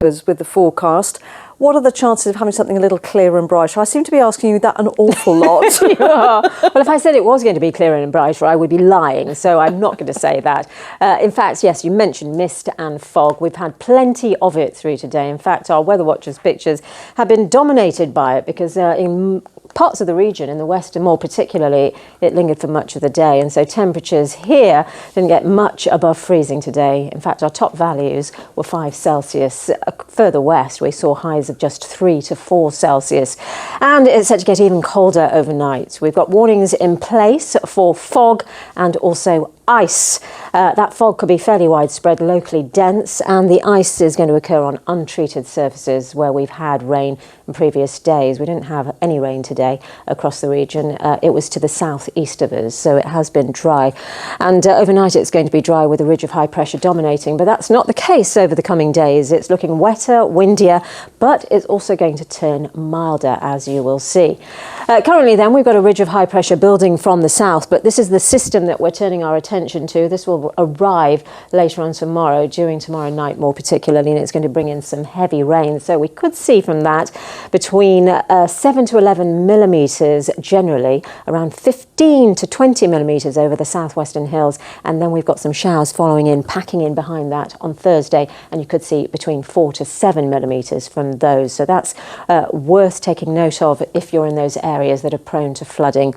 With the forecast, what are the chances of having something a little clearer and brighter? I seem to be asking you that an awful lot. You are. Well, if I said it was going to be clearer and brighter, I would be lying, so I'm not going to say that. In fact, yes, you mentioned mist and fog. We've had plenty of it through today. In fact, our Weather Watchers pictures have been dominated by it because in parts of the region, in the west and more particularly, it lingered for much of the day. And so temperatures here didn't get much above freezing today. In fact, our top values were 5 Celsius. Further west, we saw highs of just 3 to 4 Celsius. And it's set to get even colder overnight. We've got warnings in place for fog and also ice. That fog could be fairly widespread, locally dense, and the ice is going to occur on untreated surfaces where we've had rain in previous days. We didn't have any rain today across the region. It was to the southeast of us, so it has been dry. And overnight it's going to be dry with a ridge of high pressure dominating, but that's not the case over the coming days. It's looking wetter, windier, but it's also going to turn milder, as you will see. Currently then, we've got a ridge of high pressure building from the south, but this is the system that we're turning our attention to. This will arrive later on tomorrow, during tomorrow night more particularly, and it's going to bring in some heavy rain. So we could see from that between 7 to 11 millimetres generally, around 15 to 20 millimetres over the southwestern hills, and then we've got some showers following in, packing in behind that on Thursday, and you could see between 4 to 7 millimetres from those. So that's worth taking note of if you're in those areas that are prone to flooding.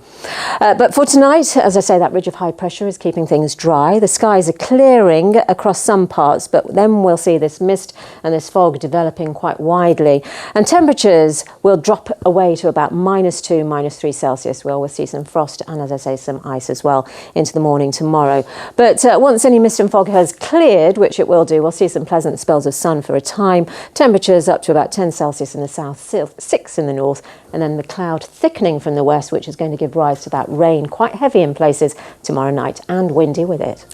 But for tonight, as I say, that ridge of high pressure is keeping things dry. The skies are clearing across some parts, but then we'll see this mist and this fog developing quite widely. And temperatures will drop away to about -2, -3 Celsius. We'll see some frost and, as I say, some ice as well into the morning tomorrow. But once any mist and fog has cleared, which it will do, we'll see some pleasant spells of sun for a time. Temperatures up to about 10 Celsius in the south, 6 in the north, and then the cloud thickening from the west, which is going to give rise to that rain, quite heavy in places tomorrow night and windy with it.